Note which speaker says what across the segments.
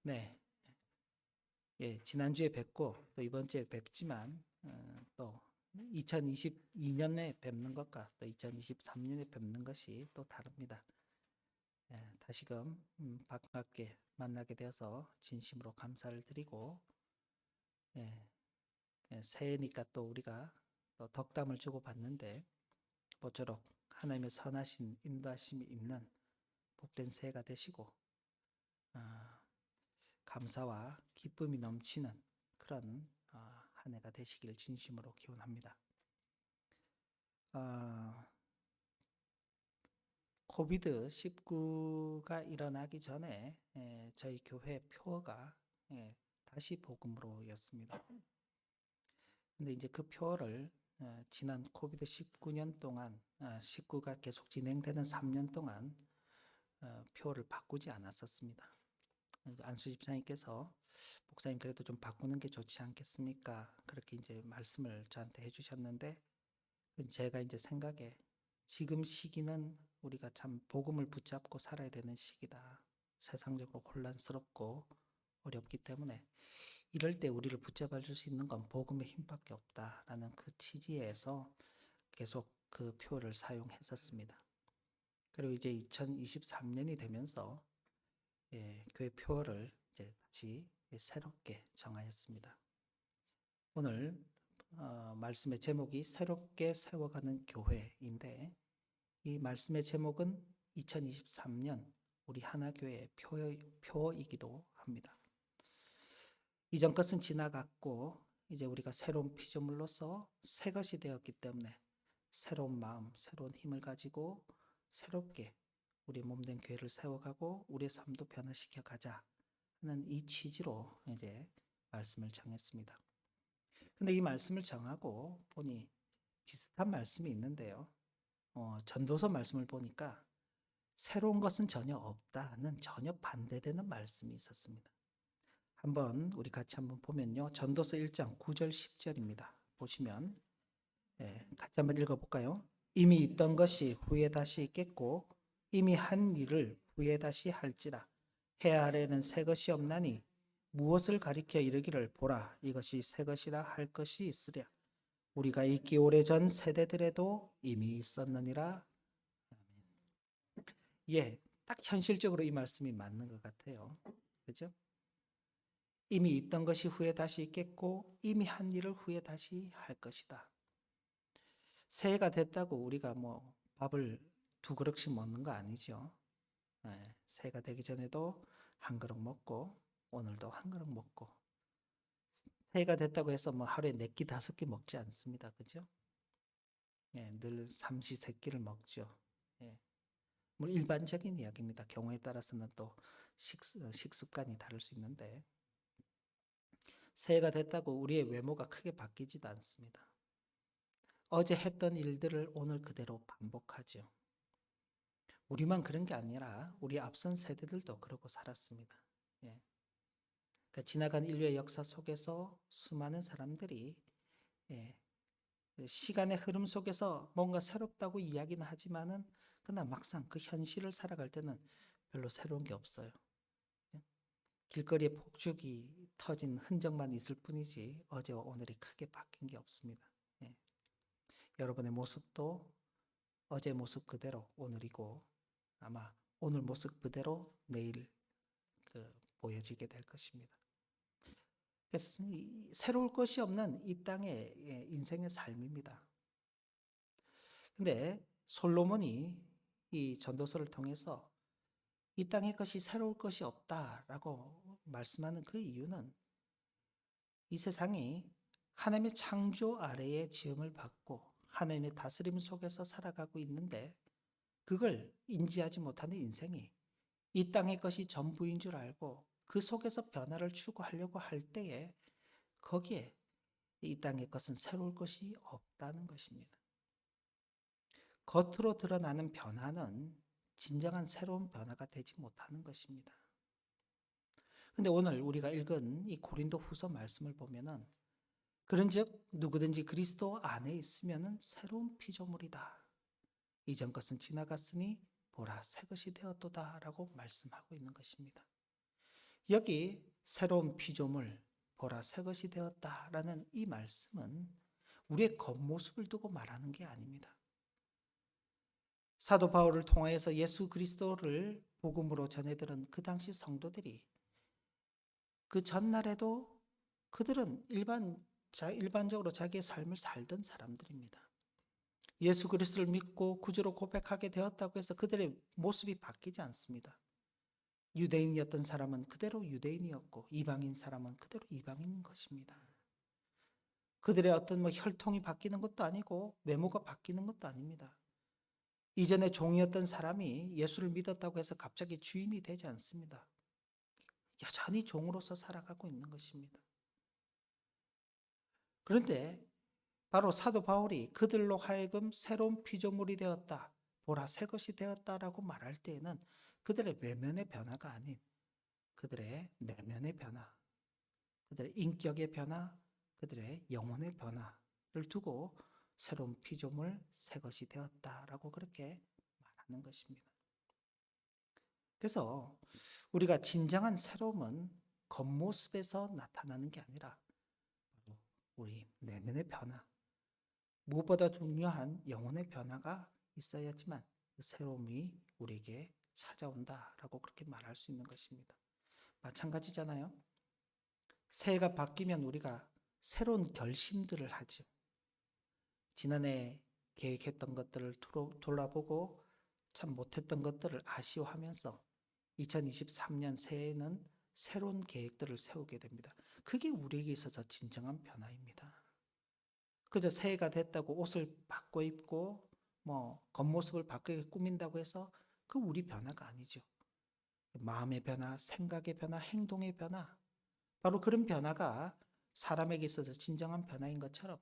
Speaker 1: 네, 예, 지난주에 뵙고 또 이번 주에 뵙지만 또 2022년에 뵙는 것과 또 2023년에 뵙는 것이 또 다릅니다. 예, 다시금 반갑게 만나게 되어서 진심으로 감사를 드리고 예, 새해니까 또 우리가 또 덕담을 주고받는데 모쪼록 하나님의 선하신 인도하심이 있는 복된 새해가 되시고 아, 감사와 기쁨이 넘치는 그런 한 해가 되시길 진심으로 기원합니다. 코비드-19가 일어나기 전에 저희 교회 표어가 다시 복음으로였습니다. 근데 이제 그 표어를 지난 코비드-19년 동안 19가 계속 진행되는 3년 동안 표어를 바꾸지 않았었습니다. 안수 집사님께서 목사님 그래도 좀 바꾸는 게 좋지 않겠습니까? 그렇게 이제 말씀을 저한테 해주셨는데 제가 이제 생각에 지금 시기는 우리가 참 복음을 붙잡고 살아야 되는 시기다. 세상적으로 혼란스럽고 어렵기 때문에 이럴 때 우리를 붙잡아 줄 수 있는 건 복음의 힘밖에 없다라는 그 취지에서 계속 그 표를 사용했었습니다. 그리고 이제 2023년이 되면서 교회 표어를 이제 다시 새롭게 정하였습니다. 오늘 말씀의 제목이 새롭게 세워가는 교회인데 이 말씀의 제목은 2023년 우리 하나교회의 표어이기도 합니다. 이전 것은 지나갔고 이제 우리가 새로운 피조물로서 새 것이 되었기 때문에 새로운 마음, 새로운 힘을 가지고 새롭게 우리 몸된 교회를 세워가고 우리의 삶도 변화시켜 가자 하는 이 취지로 이제 말씀을 정했습니다. 근데 이 말씀을 정하고 보니 비슷한 말씀이 있는데요. 전도서 말씀을 보니까 새로운 것은 전혀 없다는 전혀 반대되는 말씀이 있었습니다. 한번 우리 같이 한번 보면요. 전도서 1장 9절 10절입니다. 보시면 같이 한번 읽어볼까요? 이미 있던 것이 후에 다시 있겠고 이미 한 일을 후에 다시 할지라 해 아래에는 새 것이 없나니 무엇을 가리켜 이르기를 보라 이것이 새 것이라 할 것이 있으랴 우리가 있기 오래전 세대들에도 이미 있었느니라. 예, 딱 현실적으로 이 말씀이 맞는 것 같아요. 그죠? 이미 있던 것이 후에 다시 있겠고 이미 한 일을 후에 다시 할 것이다. 새해가 됐다고 우리가 뭐 밥을 두 그릇씩 먹는 거 아니죠. 새해가 되기 전에도 한 그릇 먹고 오늘도 한 그릇 먹고 새해가 됐다고 해서 뭐 하루에 4끼 5끼 먹지 않습니다. 그죠? 늘 삼시세끼를 먹죠. 뭐 일반적인 이야기입니다. 경우에 따라서는 또 식습관이 다를 수 있는데 새해가 됐다고 우리의 외모가 크게 바뀌지도 않습니다. 어제 했던 일들을 오늘 그대로 반복하죠. 우리만 그런 게 아니라 우리 앞선 세대들도 그러고 살았습니다. 그러니까 지나간 인류의 역사 속에서 수많은 사람들이 시간의 흐름 속에서 뭔가 새롭다고 이야기는 하지만은 그러나 막상 그 현실을 살아갈 때는 별로 새로운 게 없어요. 길거리에 폭죽이 터진 흔적만 있을 뿐이지 어제와 오늘이 크게 바뀐 게 없습니다. 여러분의 모습도 어제 모습 그대로 오늘이고 아마 오늘 모습 그대로 내일 보여지게 될 것입니다. 새로울 것이 없는 이 땅의 인생의 삶입니다. 근데 솔로몬이 이 전도서를 통해서 이 땅의 것이 새로울 것이 없다라고 말씀하는 그 이유는 이 세상이 하나님의 창조 아래에 지음을 받고 하나님의 다스림 속에서 살아가고 있는데 그걸 인지하지 못하는 인생이 이 땅의 것이 전부인 줄 알고 그 속에서 변화를 추구하려고 할 때에 거기에 이 땅의 것은 새로울 것이 없다는 것입니다. 겉으로 드러나는 변화는 진정한 새로운 변화가 되지 못하는 것입니다. 근데 오늘 우리가 읽은 이 고린도 후서 말씀을 보면은 그런즉 누구든지 그리스도 안에 있으면은 새로운 피조물이다. 이전 것은 지나갔으니 보라 새 것이 되었도다라고 말씀하고 있는 것입니다. 여기 새로운 피조물 보라 새 것이 되었다라는 이 말씀은 우리의 겉모습을 두고 말하는 게 아닙니다. 사도 바울을 통하여서 예수 그리스도를 복음으로 전해들은 그 당시 성도들이 그 전날에도 그들은 일반적으로 자기의 삶을 살던 사람들입니다. 예수 그리스도를 믿고 구주로 고백하게 되었다고 해서 그들의 모습이 바뀌지 않습니다. 유대인이었던 사람은 그대로 유대인이었고 이방인 사람은 그대로 이방인인 것입니다. 그들의 어떤 혈통이 바뀌는 것도 아니고 외모가 바뀌는 것도 아닙니다. 이전에 종이었던 사람이 예수를 믿었다고 해서 갑자기 주인이 되지 않습니다. 여전히 종으로서 살아가고 있는 것입니다. 그런데 바로 사도 바울이 그들로 하여금 새로운 피조물이 되었다, 보라 새 것이 되었다라고 말할 때에는 그들의 외면의 변화가 아닌 그들의 내면의 변화, 그들의 인격의 변화, 그들의 영혼의 변화를 두고 새로운 피조물 새 것이 되었다라고 그렇게 말하는 것입니다. 그래서 우리가 진정한 새로움은 겉모습에서 나타나는 게 아니라 우리 내면의 변화, 무엇보다 중요한 영혼의 변화가 있어야지만 그 새로움이 우리에게 찾아온다라고 그렇게 말할 수 있는 것입니다. 마찬가지잖아요. 새해가 바뀌면 우리가 새로운 결심들을 하죠. 지난해 계획했던 것들을 돌아보고 참 못했던 것들을 아쉬워하면서 2023년 새해에는 새로운 계획들을 세우게 됩니다. 그게 우리에게 있어서 진정한 변화입니다. 그저 새해가 됐다고 옷을 바꿔 입고 겉모습을 바꾸게 꾸민다고 해서 그 우리 변화가 아니죠. 마음의 변화, 생각의 변화, 행동의 변화, 바로 그런 변화가 사람에게 있어서 진정한 변화인 것처럼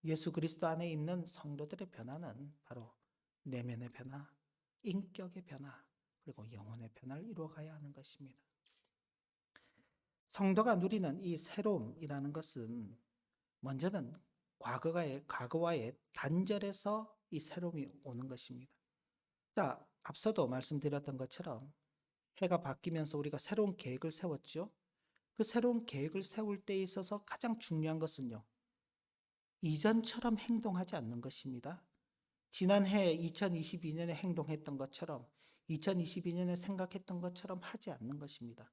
Speaker 1: 예수 그리스도 안에 있는 성도들의 변화는 바로 내면의 변화, 인격의 변화, 그리고 영혼의 변화를 이루어가야 하는 것입니다. 성도가 누리는 이 새로움이라는 것은 먼저는 과거와의 단절에서 이 새로움이 오는 것입니다. 자, 앞서도 말씀드렸던 것처럼 해가 바뀌면서 우리가 새로운 계획을 세웠죠. 그 새로운 계획을 세울 때 있어서 가장 중요한 것은요, 이전처럼 행동하지 않는 것입니다. 지난해 2022년에 행동했던 것처럼 2022년에 생각했던 것처럼 하지 않는 것입니다.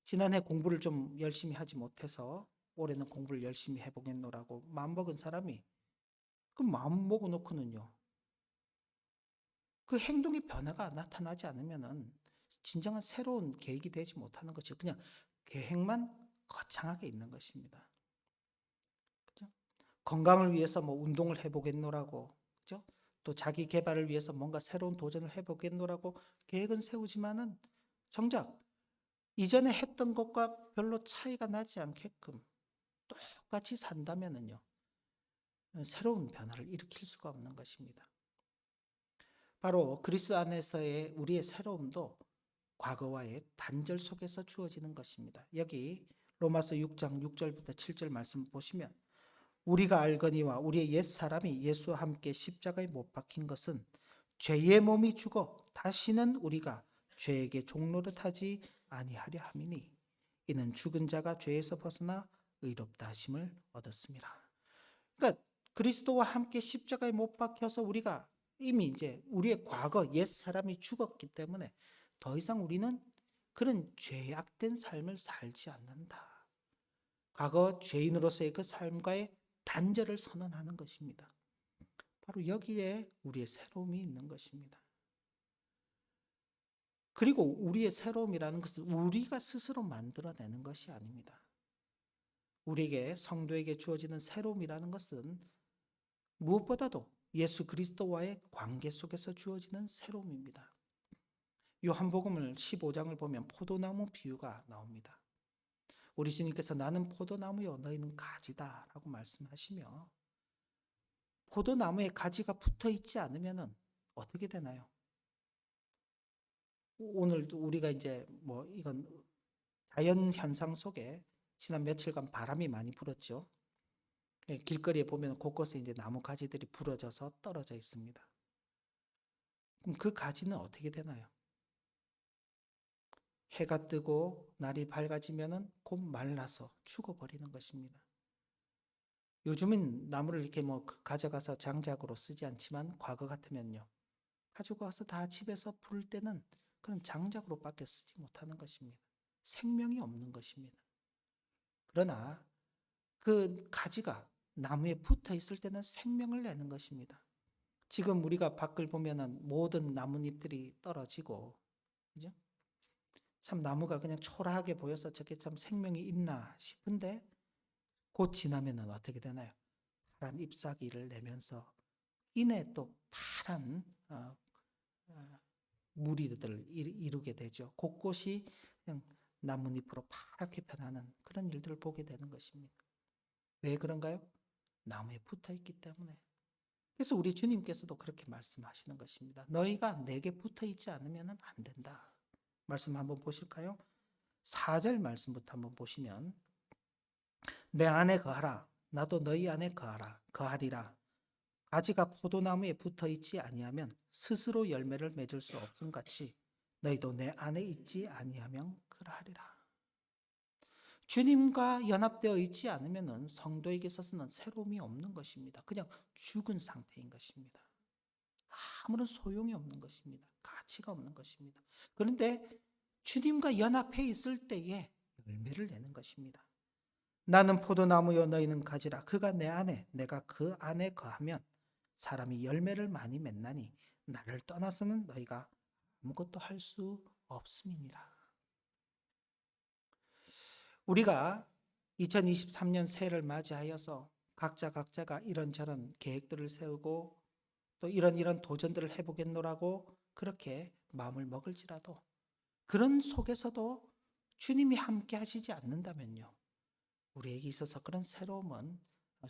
Speaker 1: 지난해 공부를 좀 열심히 하지 못해서 올해는 공부를 열심히 해보겠노라고 마음먹은 사람이 그 마음 먹어놓고는요, 그 행동의 변화가 나타나지 않으면은 진정한 새로운 계획이 되지 못하는 것이 그냥 계획만 거창하게 있는 것입니다. 그죠? 건강을 위해서 운동을 해보겠노라고, 그죠? 또 자기 개발을 위해서 뭔가 새로운 도전을 해보겠노라고 계획은 세우지만은 정작 이전에 했던 것과 별로 차이가 나지 않게끔 똑같이 산다면은요, 새로운 변화를 일으킬 수가 없는 것입니다. 바로 그리스도 안에서의 우리의 새로움도 과거와의 단절 속에서 주어지는 것입니다. 여기 로마서 6장 6절부터 7절 말씀 보시면 우리가 알거니와 우리의 옛 사람이 예수와 함께 십자가에 못 박힌 것은 죄의 몸이 죽어 다시는 우리가 죄에게 종노릇하지 아니하려 함이니 이는 죽은 자가 죄에서 벗어나 의롭다 하심을 얻었습니다. 그러니까 그리스도와 함께 십자가에 못 박혀서 우리가 이미 이제 우리의 과거 옛 사람이 죽었기 때문에 더 이상 우리는 그런 죄악된 삶을 살지 않는다. 과거 죄인으로서의 그 삶과의 단절을 선언하는 것입니다. 바로 여기에 우리의 새로움이 있는 것입니다. 그리고 우리의 새로움이라는 것은 우리가 스스로 만들어내는 것이 아닙니다. 우리에게 성도에게 주어지는 새로움이라는 것은 무엇보다도 예수 그리스도와의 관계 속에서 주어지는 새로움입니다. 요한복음을 15장을 보면 포도나무 비유가 나옵니다. 우리 주님께서 나는 포도나무요 너희는 가지다 라고 말씀하시며 포도나무에 가지가 붙어 있지 않으면 어떻게 되나요? 오늘도 우리가 이제 이건 자연 현상 속에 지난 며칠간 바람이 많이 불었죠. 길거리에 보면 곳곳에 이제 나무 가지들이 부러져서 떨어져 있습니다. 그럼 그 가지는 어떻게 되나요? 해가 뜨고 날이 밝아지면은 곧 말라서 죽어버리는 것입니다. 요즘은 나무를 이렇게 가져가서 장작으로 쓰지 않지만 과거 같으면요. 가지고 와서 다 집에서 불 때는 그런 장작으로밖에 쓰지 못하는 것입니다. 생명이 없는 것입니다. 그러나 그 가지가 나무에 붙어 있을 때는 생명을 내는 것입니다. 지금 우리가 밖을 보면은 모든 나뭇잎들이 떨어지고, 그죠? 참 나무가 그냥 초라하게 보여서 저게 참 생명이 있나 싶은데 곧 지나면은 어떻게 되나요? 파란 잎사귀를 내면서 이내 또 파란 무리들을 이루게 되죠. 곳곳이 그냥 나뭇잎으로 파랗게 변하는 그런 일들을 보게 되는 것입니다. 왜 그런가요? 나무에 붙어 있기 때문에. 그래서 우리 주님께서도 그렇게 말씀하시는 것입니다. 너희가 내게 붙어 있지 않으면 안 된다. 말씀 한번 보실까요? 4절 말씀부터 한번 보시면 내 안에 거하라. 나도 너희 안에 거하리라. 가지가 포도나무에 붙어 있지 아니하면 스스로 열매를 맺을 수 없음 같이 너희도 내 안에 있지 아니하면 그러하리라. 주님과 연합되어 있지 않으면 성도에게 있어서는 새로움이 없는 것입니다. 그냥 죽은 상태인 것입니다. 아무런 소용이 없는 것입니다. 가치가 없는 것입니다. 그런데 주님과 연합해 있을 때에 열매를 내는 것입니다. 나는 포도나무요 너희는 가지라. 그가 내 안에 내가 그 안에 거하면 사람이 열매를 많이 맺나니 나를 떠나서는 너희가 아무것도 할 수 없음이니라. 우리가 2023년 새해를 맞이하여서 각자가 이런저런 계획들을 세우고 또 이런 도전들을 해보겠노라고 그렇게 마음을 먹을지라도 그런 속에서도 주님이 함께 하시지 않는다면요. 우리에게 있어서 그런 새로움은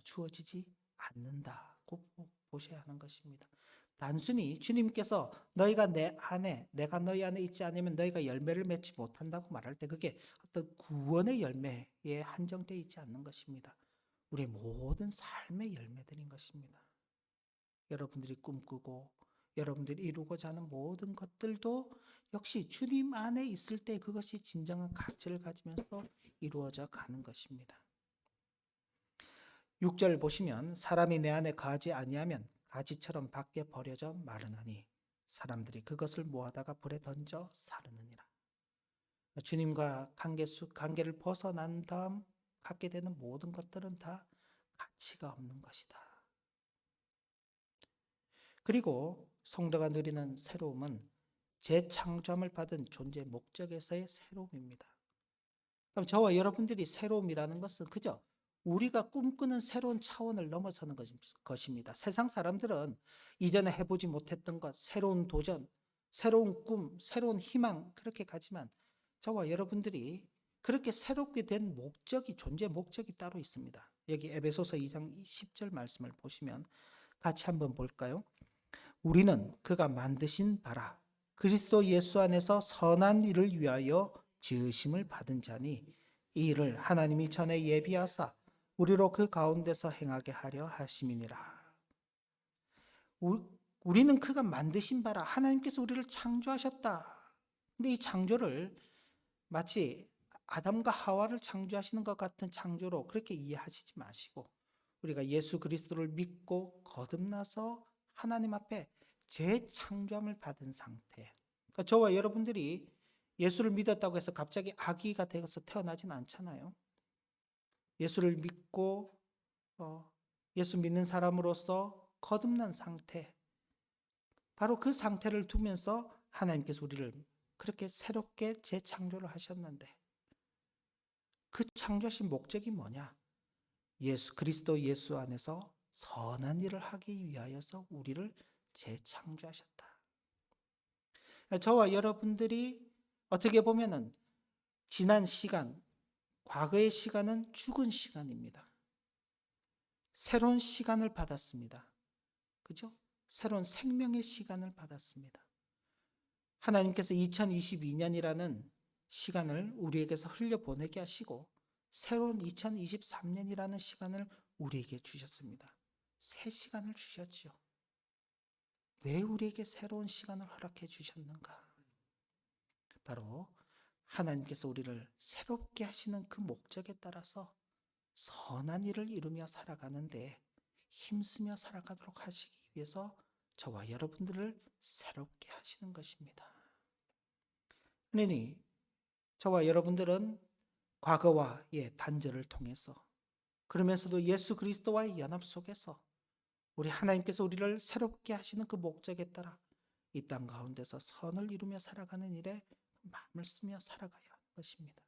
Speaker 1: 주어지지 않는다고 보셔야 하는 것입니다. 단순히 주님께서 너희가 내 안에 내가 너희 안에 있지 않으면 너희가 열매를 맺지 못한다고 말할 때 그게 어떤 구원의 열매에 한정되어 있지 않는 것입니다. 우리의 모든 삶의 열매들인 것입니다. 여러분들이 꿈꾸고 여러분들이 이루고자 하는 모든 것들도 역시 주님 안에 있을 때 그것이 진정한 가치를 가지면서 이루어져 가는 것입니다. 6절 보시면 사람이 내 안에 거하지 아니하면 가지처럼 밖에 버려져 마르나니 사람들이 그것을 모아다가 불에 던져 사르느니라. 주님과 관계를 벗어난 다음 갖게 되는 모든 것들은 다 가치가 없는 것이다. 그리고 성도가 누리는 새로움은 재창조함을 받은 존재 목적에서의 새로움입니다. 그럼 저와 여러분들이 새로움이라는 것은 그저 우리가 꿈꾸는 새로운 차원을 넘어서는 것입니다. 세상 사람들은 이전에 해보지 못했던 것, 새로운 도전, 새로운 꿈, 새로운 희망 그렇게 가지만 저와 여러분들이 그렇게 새롭게 된 목적이 존재 목적이 따로 있습니다. 여기 에베소서 2장 10절 말씀을 보시면 같이 한번 볼까요? 우리는 그가 만드신 바라 그리스도 예수 안에서 선한 일을 위하여 지으심을 받은 자니 이 일을 하나님이 전에 예비하사 우리로 그 가운데서 행하게 하려 하심이니라. 우리는 그가 만드신 바라 하나님께서 우리를 창조하셨다. 근데 이 창조를 마치 아담과 하와를 창조하시는 것 같은 창조로 그렇게 이해하시지 마시고 우리가 예수 그리스도를 믿고 거듭나서 하나님 앞에 재창조함을 받은 상태. 그러니까 저와 여러분들이 예수를 믿었다고 해서 갑자기 아기가 되어서 태어나진 않잖아요. 예수를 믿고 예수 믿는 사람으로서 거듭난 상태. 바로 그 상태를 두면서 하나님께서 우리를 그렇게 새롭게 재창조를 하셨는데 그 창조하신 목적이 뭐냐? 그리스도 예수 안에서 선한 일을 하기 위하여서 우리를 재창조하셨다. 저와 여러분들이 어떻게 보면은 지난 시간, 과거의 시간은 죽은 시간입니다. 새로운 시간을 받았습니다. 그죠? 새로운 생명의 시간을 받았습니다. 하나님께서 2022년이라는 시간을 우리에게서 흘려보내게 하시고 새로운 2023년이라는 시간을 우리에게 주셨습니다. 새 시간을 주셨지요. 왜 우리에게 새로운 시간을 허락해 주셨는가? 바로 하나님께서 우리를 새롭게 하시는 그 목적에 따라서 선한 일을 이루며 살아가는데 힘쓰며 살아가도록 하시기 위해서 저와 여러분들을 새롭게 하시는 것입니다. 그러니 저와 여러분들은 과거와의 단절을 통해서, 그러면서도 예수 그리스도와의 연합 속에서 우리 하나님께서 우리를 새롭게 하시는 그 목적에 따라 이 땅 가운데서 선을 이루며 살아가는 일에 마음을 쓰며 살아가야 하는 것입니다.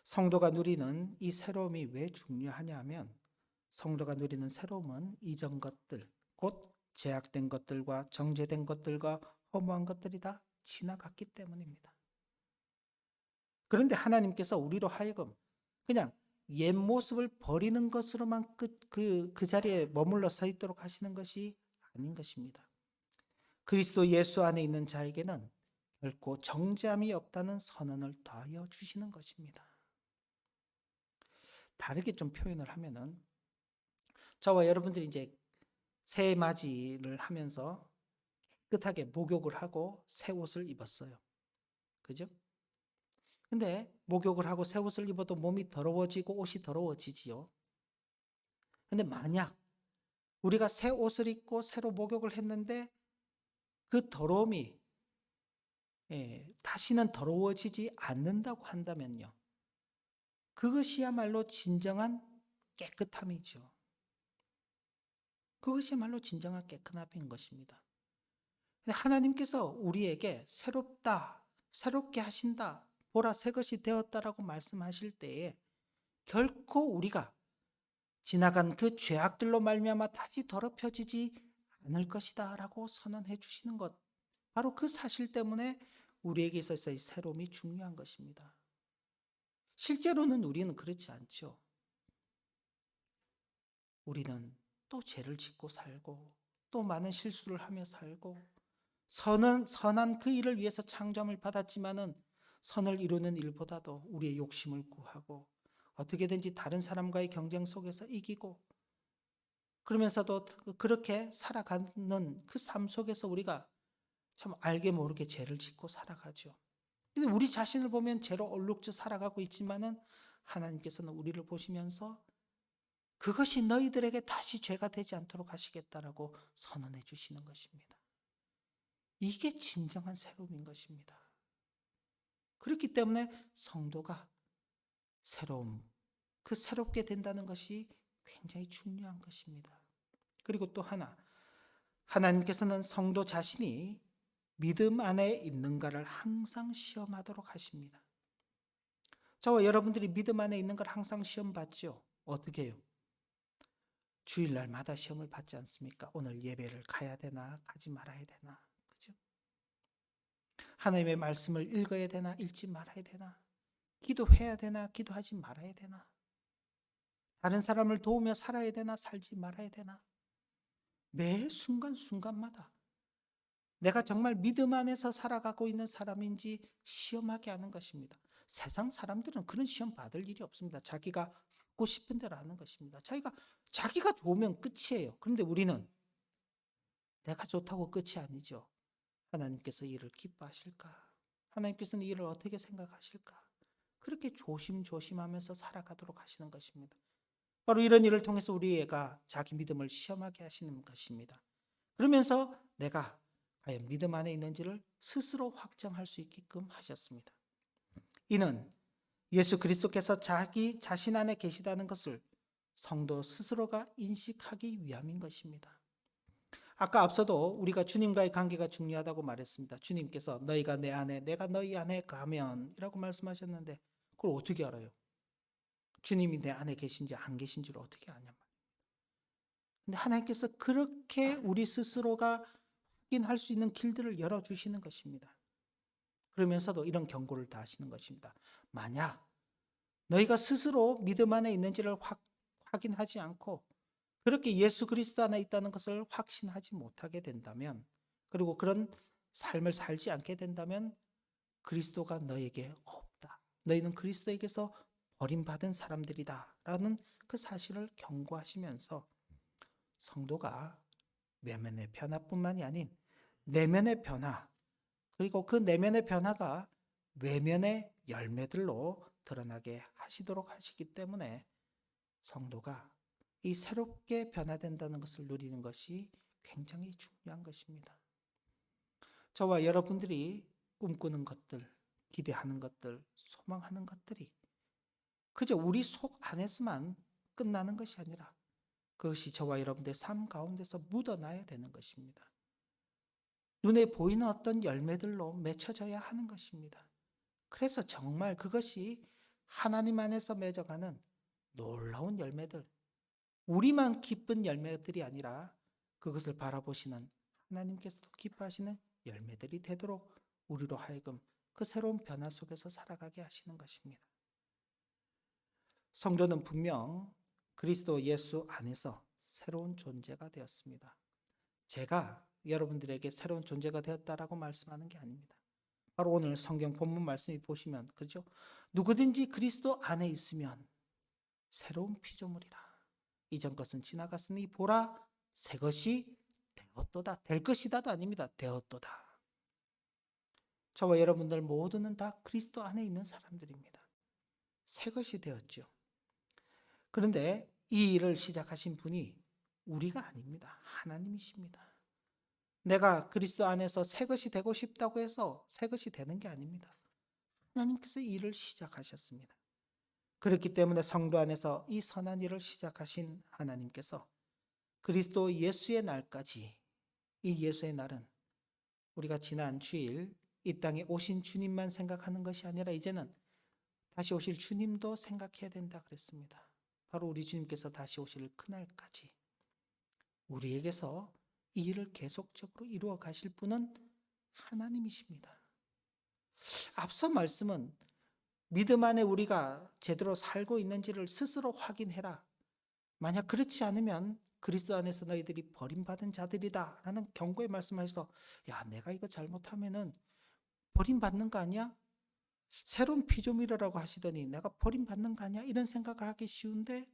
Speaker 1: 성도가 누리는 이 새로움이 왜 중요하냐 하면, 성도가 누리는 새로움은 이전 것들, 곧 제약된 것들과 정죄된 것들과 허무한 것들이 다 지나갔기 때문입니다. 그런데 하나님께서 우리로 하여금 그냥 옛 모습을 버리는 것으로만 그 자리에 머물러 서 있도록 하시는 것이 아닌 것입니다. 그리스도 예수 안에 있는 자에게는 결코 정죄함이 없다는 선언을 더하여 주시는 것입니다. 다르게 좀 표현을 하면은, 저와 여러분들이 이제 새 맞이를 하면서 깨끗하게 목욕을 하고 새 옷을 입었어요. 그죠? 근데 목욕을 하고 새 옷을 입어도 몸이 더러워지고 옷이 더러워지지요. 근데 만약 우리가 새 옷을 입고 새로 목욕을 했는데 그 더러움이 다시는 더러워지지 않는다고 한다면요, 그것이야말로 진정한 깨끗함이죠. 그것이야말로 진정한 깨끗함인 것입니다. 하나님께서 우리에게 새롭다, 새롭게 하신다, 보라 새 것이 되었다라고 말씀하실 때에 결코 우리가 지나간 그 죄악들로 말미암아 다시 더럽혀지지 않을 것이다 라고 선언해 주시는 것, 바로 그 사실 때문에 우리에게 있어서의 새로움이 중요한 것입니다. 실제로는 우리는 그렇지 않죠. 우리는 또 죄를 짓고 살고 또 많은 실수를 하며 살고, 선한 그 일을 위해서 창조함을 받았지만은 선을 이루는 일보다도 우리의 욕심을 구하고 어떻게든지 다른 사람과의 경쟁 속에서 이기고, 그러면서도 그렇게 살아가는 그 삶 속에서 우리가 참 알게 모르게 죄를 짓고 살아가죠. 근데 우리 자신을 보면 죄로 얼룩져 살아가고 있지만은 하나님께서는 우리를 보시면서 그것이 너희들에게 다시 죄가 되지 않도록 하시겠다라고 선언해 주시는 것입니다. 이게 진정한 새로움인 것입니다. 그렇기 때문에 성도가 그 새롭게 된다는 것이 굉장히 중요한 것입니다. 그리고 또 하나, 하나님께서는 성도 자신이 믿음 안에 있는가를 항상 시험하도록 하십니다. 저와 여러분들이 믿음 안에 있는 걸 항상 시험 받죠. 어떻게 해요? 주일날마다 시험을 받지 않습니까? 오늘 예배를 가야 되나, 가지 말아야 되나, 그죠? 하나님의 말씀을 읽어야 되나, 읽지 말아야 되나, 기도해야 되나, 기도하지 말아야 되나, 다른 사람을 도우며 살아야 되나, 살지 말아야 되나, 매 순간순간마다 내가 정말 믿음 안에서 살아가고 있는 사람인지 시험하게 하는 것입니다. 세상 사람들은 그런 시험 받을 일이 없습니다. 자기가 하고 싶은 대로 하는 것입니다. 자기가 좋으면 끝이에요. 그런데 우리는 내가 좋다고 끝이 아니죠. 하나님께서 이를 기뻐하실까? 하나님께서는 이를 어떻게 생각하실까? 그렇게 조심조심하면서 살아가도록 하시는 것입니다. 바로 이런 일을 통해서 우리 애가 자기 믿음을 시험하게 하시는 것입니다. 그러면서 내가 과연 믿음 안에 있는지를 스스로 확정할 수 있게끔 하셨습니다. 이는 예수 그리스도께서 자기 자신 안에 계시다는 것을 성도 스스로가 인식하기 위함인 것입니다. 아까 앞서도 우리가 주님과의 관계가 중요하다고 말했습니다. 주님께서 너희가 내 안에 내가 너희 안에 가면 이라고 말씀하셨는데, 그걸 어떻게 알아요? 주님이 내 안에 계신지 안 계신지를 어떻게 아냔 말이에요. 근데 하나님께서 그렇게 우리 스스로가 확인할 수 있는 길들을 열어주시는 것입니다. 그러면서도 이런 경고를 다 하시는 것입니다. 만약 너희가 스스로 믿음 안에 있는지를 확인하지 않고 그렇게 예수 그리스도 안에 있다는 것을 확신하지 못하게 된다면, 그리고 그런 삶을 살지 않게 된다면 그리스도가 너에게 없다. 너희는 그리스도에게서 버림받은 사람들이다 라는 그 사실을 경고하시면서 성도가 외면의 변화뿐만이 아닌 내면의 변화, 그리고 그 내면의 변화가 외면의 열매들로 드러나게 하시도록 하시기 때문에 성도가 이 새롭게 변화된다는 것을 누리는 것이 굉장히 중요한 것입니다. 저와 여러분들이 꿈꾸는 것들, 기대하는 것들, 소망하는 것들이 그저 우리 속 안에서만 끝나는 것이 아니라 그것이 저와 여러분들의 삶 가운데서 묻어나야 되는 것입니다. 눈에 보이는 어떤 열매들로 맺혀져야 하는 것입니다. 그래서 정말 그것이 하나님 안에서 맺어가는 놀라운 열매들, 우리만 기쁜 열매들이 아니라 그것을 바라보시는 하나님께서도 기뻐하시는 열매들이 되도록 우리로 하여금 그 새로운 변화 속에서 살아가게 하시는 것입니다. 성도는 분명 그리스도 예수 안에서 새로운 존재가 되었습니다. 제가 여러분들에게 새로운 존재가 되었다라고 말씀하는 게 아닙니다. 바로 오늘 성경 본문 말씀이 보시면 그죠? 누구든지 그리스도 안에 있으면 새로운 피조물이라. 이전 것은 지나갔으니 보라 새 것이 되었도다. 될 것이다도 아닙니다. 되었도다. 저와 여러분들 모두는 다 그리스도 안에 있는 사람들입니다. 새 것이 되었죠. 그런데 이 일을 시작하신 분이 우리가 아닙니다. 하나님이십니다. 내가 그리스도 안에서 새 것이 되고 싶다고 해서 새 것이 되는 게 아닙니다. 하나님께서 이 일을 시작하셨습니다. 그렇기 때문에 성도 안에서 이 선한 일을 시작하신 하나님께서 그리스도 예수의 날까지, 이 예수의 날은 우리가 지난 주일 이 땅에 오신 주님만 생각하는 것이 아니라 이제는 다시 오실 주님도 생각해야 된다 그랬습니다. 바로 우리 주님께서 다시 오실 그날까지 우리에게서 이 일을 계속적으로 이루어 가실 분은 하나님이십니다. 앞서 말씀은 믿음 안에 우리가 제대로 살고 있는지를 스스로 확인해라. 만약 그렇지 않으면 그리스도 안에서 너희들이 버림받은 자들이다 라는 경고의 말씀을 해서 야, 내가 이거 잘못하면은 버림받는 거 아니야? 새로운 피조물이라고 하시더니 내가 버림받는 거 아니야? 이런 생각을 하기 쉬운데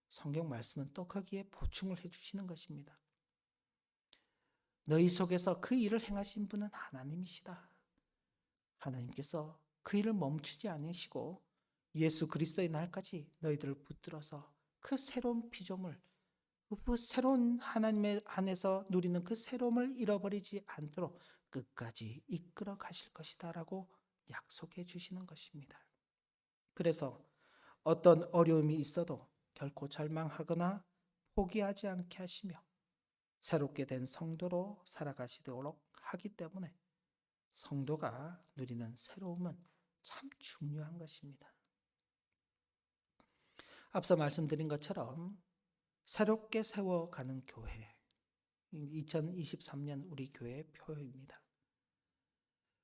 Speaker 1: 성경 말씀은 또 거기에 보충을 해주시는 것입니다. 너희 속에서 그 일을 행하신 분은 하나님이시다. 하나님께서 그 일을 멈추지 않으시고 예수 그리스도의 날까지 너희들을 붙들어서 그 새로운 피조물, 그 새로운 하나님의 안에서 누리는 그 새로움을 잃어버리지 않도록 끝까지 이끌어 가실 것이다 라고 약속해 주시는 것입니다. 그래서 어떤 어려움이 있어도 결코 절망하거나 포기하지 않게 하시며 새롭게 된 성도로 살아가시도록 하기 때문에 성도가 누리는 새로움은 참 중요한 것입니다. 앞서 말씀드린 것처럼 새롭게 세워가는 교회, 2023년 우리 교회의 표입니다.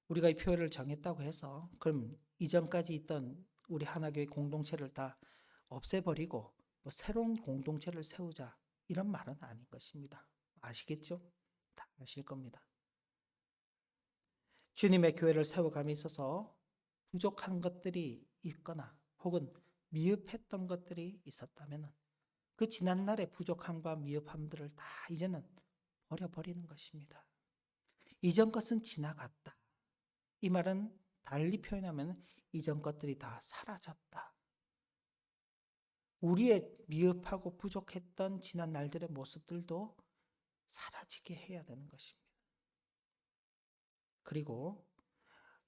Speaker 1: 우리가 이 표를 정했다고 해서 그럼 이전까지 있던 우리 하나교회 공동체를 다 없애버리고 뭐 새로운 공동체를 세우자 이런 말은 아닌 것입니다. 아시겠죠? 다 아실 겁니다. 주님의 교회를 세워감에 있어서 부족한 것들이 있거나 혹은 미흡했던 것들이 있었다면 그 지난날의 부족함과 미흡함들을 다 이제는 버려버리는 것입니다. 이전 것은 지나갔다. 이 말은 달리 표현하면 이전 것들이 다 사라졌다. 우리의 미흡하고 부족했던 지난 날들의 모습들도 사라지게 해야 되는 것입니다. 그리고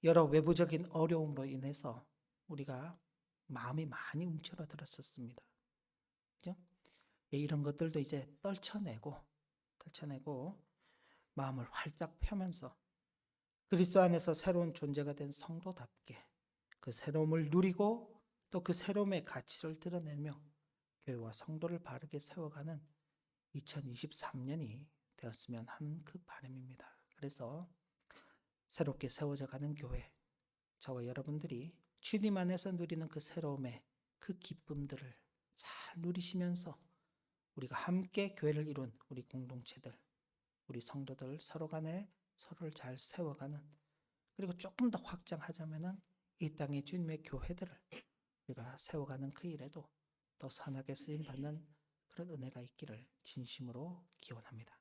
Speaker 1: 여러 외부적인 어려움으로 인해서 우리가 마음이 많이 움츠러들었었습니다. 그죠? 이런 것들도 이제 떨쳐내고 마음을 활짝 펴면서 그리스도 안에서 새로운 존재가 된 성도답게 그 새로움을 누리고 또 그 새로움의 가치를 드러내며 교회와 성도를 바르게 세워가는 2023년이 되었으면 하는 그 바람입니다. 그래서 새롭게 세워져 가는 교회, 저와 여러분들이 주님 안에서 누리는 그 새로움의 그 기쁨들을 잘 누리시면서 우리가 함께 교회를 이룬 우리 공동체들, 우리 성도들 서로 간에 서로를 잘 세워가는, 그리고 조금 더 확장하자면은 이 땅의 주님의 교회들을 우리가 세워가는 그 일에도 더 선하게 쓰임 받는 그런 은혜가 있기를 진심으로 기원합니다.